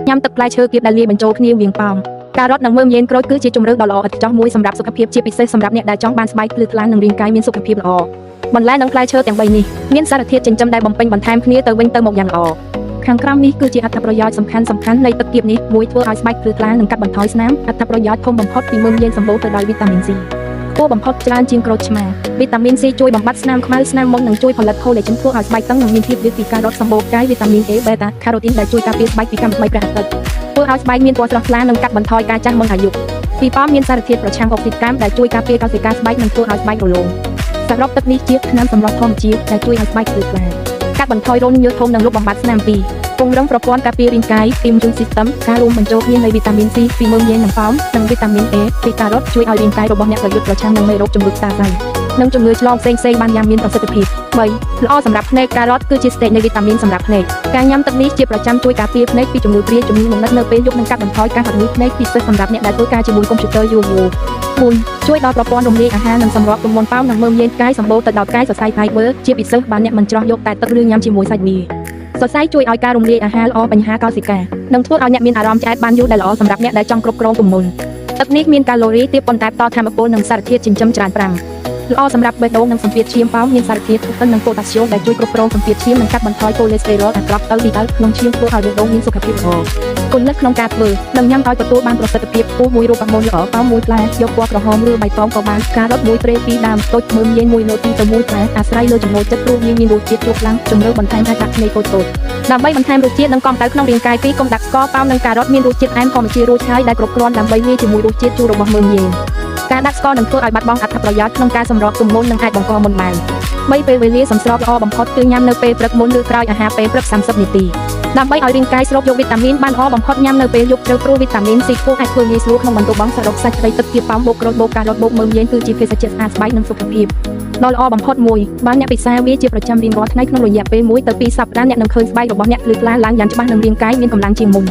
ញ៉ាំទឹកផ្លែឈើគៀបដែលលាយបញ្ចូលគ្នាវាងប៉ោមការ៉ុតនិងមើមយេនក្រូចគឺជាជម្រើសដ៏ល្អឥតខ្ចោះមួយសម្រាប់សុខភាពជាពិសេសសម្រាប់អ្នកដែលចង់បានស្បែកភ្លឺថ្លានិងរាងកាយមានសុខភាពល្អបន្លែនិងផ្លែឈើទាំង3នេះមានសារធាតុចិញ្ចឹមដែលបំពេញបន្ថែមគ្នាទៅវិញទៅមកយ៉ាងល្អខាងក្រោមនេះគឺជាអត្ថប្រយោជន៍សំខាន់នៃទឹកគៀបនេះមួយធ្វើឲ្យស្បែកភ្លឺថ្លានិងកាត់បន្ថយស្នាមអត្ថប្រយោជន៍ធំបំផុតពីមើមយេនសម្បូរទៅដោយវីតាមីន C គួរបំផុតច្រើនជាងក្រូចឆ្មាវីតាមីន C ជួយបំបត្តិស្នាមខ្មៅស្នាមមុននិងជួយផលិត collagen ធ្វើឲ្យស្បែកតឹងនិងមានភាពយឺតពីការរត់សម្បូរកាយវីតាមីន A beta carotene ដែលជួយការពារស្បែកពីកាំជ្រៅព្រះអាទិត្យធ្វើឲ្យស្បែកមានពណ៌ស្រស់ថ្លានិងកាត់បន្ថយការចាស់មុនអាយុពីប៉ោមមានសារធាតុប្រឆាំងអុកស៊ីតកម្មដែលជួយការពារកោសិកាស្បែកនិងធ្វើឲ្យស្បែករលោងសរុបទឹកនេះជាថ្នាំសម្រស់ធម្មជាតិដែលជួយឲ្យស្បែកភ្លឺថ្លាកាត់បន្ថយរោមញើសធំនិងលុបបំបាត់ស្នាមពីពង្រឹងប្រព័ន្ធការពាររាងកាយ immune system ការរួមបញ្ចូលគ្នានៃវីតាមីន C ពីមើមយេននិងប៉ោមនិងវីតាមីន A ពីការ៉ុតជួយឲ្យរាងកាយរបស់អ្នកប្រយុទ្ធប្រឆាំងនឹងមេរោគជំងឺផ្តាសាយនិងជំងឺឆ្លងផ្សេងៗបានយ៉ាងមានប្រសិទ្ធភាព3ល្អសម្រាប់ភ្នែកការ៉ុតគឺជាស្តេចនៃវីតាមីនសម្រាប់ភ្នែកការញ៉ាំទឹកនេះជាប្រចាំជួយការពារភ្នែកពីជំងឺព្រាយជំងឺងងឹតនៅពេលយប់និងកាត់បន្ថយការហត់នឿយភ្នែកពិសេសសម្រាប់អ្នកដែលធ្វើការជាមួយកុំព្យូទ័រយូរ4ជួយដល់ប្រព័ន្ធរំលាយអាហារនិងសម្រស់ទម្ងន់ប៉ោមនិងមើមយេនផ្កាយសម្បូរទៅដោយផ្កាយសរសៃ fiber ជាពិសេសបើអ្នកមិនច្រោះយកតែទឹកឬញ៉ាំជាមួយសាច់មាសរសៃជួយឲ្យការរំលាយអាហារល្អបញ្ហាកោសិកានិងធ្វើឲ្យអ្នកមានអារម្មណ៍ឆ្អែតបានយូរដែលល្អសម្រាប់អ្នកដែលចង់គ្រប់គ្រងទម្ងន់ទឹកនេះមានកាឡូរីទាបប៉ុន្តែផ្ដល់ថាមពលនិងសារធាតុចិញ្ចឹមច្រើនល្អសម្រាប់បេះដូងនិងសម្ពាធឈាមប៉ោមមានសារធាតុផ្អិននិងប៉ូតាស្យូមដែលជួយគ្រប់គ្រងសម្ពាធឈាមនិងកាត់បន្ថយកូលេស្តេរ៉ុលអាក្រក់ទៅទីទៅក្នុងឈាមធ្វើឲ្យបេះដូងមានសុខភាពល្អគុណលិទ្ធក្នុងការធ្វើនិងញ៉ាំឲ្យទទួលបានប្រសិទ្ធភាពខ្ពស់មួយរូបមន្តល្អប៉ោមមួយផ្លែយកពណ៌ក្រហមឬបៃតងក៏បានការ៉ុតមួយត្រេ2ដើមតូចមើមយេនមួយលើ2ទៅ1ផ្លែអាស្រ័យលើចំណូលចិត្តព្រោះវាមានរសជាតិជូរខ្លាំងជំរឿបន្ថែមអាចដាក់គ្នាតូចដើម្បីបន្ថែមរសជាតិនិងកំដៅក្នុងរាងកាយពីកុំដាក់ស្ករប៉ោមនិងការ៉ុតមានរសជាតិអែមធម្មជាតិរួចហើយដែលគ្រប់គ្រាន់ដើម្បីលាយជាមួយរសជាតិជូររបស់មើមយេនការដាក់ស្ករនឹងធ្វើឲ្យបាត់បង់អត្ថប្រយោជន៍ក្នុងការសម្រស់ទម្ងន់និងអាចបង្កមុនបាន3ពេលវេលាសម្ស្របល្អបំផុតគឺញ៉ាំនៅពេលព្រឹកមុនឬក្រោយអាហារពេលព្រឹក30នាទីដើម្បីឲ្យរាងកាយស្រូបយកវីតាមីនបានល្អបំផុតញ៉ាំនៅពេលយប់ជ្រៅព្រោះវីតាមីន C ខ្ពស់អាចធ្វើងាយស្រួលក្នុងបន្ទប់បងសរុបសាច់ត្រីទឹកគៀបប៉ោមបូកក្រូចបូកការ៉ុតបូកមើមយេនគឺជាភេសជ្ជៈស្អាតស្បែកនិងសុខភាពដ៏ល្អបំផុតមួយបើអ្នកពិសាវាជាប្រចាំរៀងរាល់ថ្ងៃក្នុងរយៈពេល1ទៅ2សប្តាហ៍អ្នកនឹងឃើញស្បែករបស់អ្នកភ្លឺថ្លាឡើងយ៉ាងច្បាស់និងរាងកាយមានកម្លាំងជាងមុន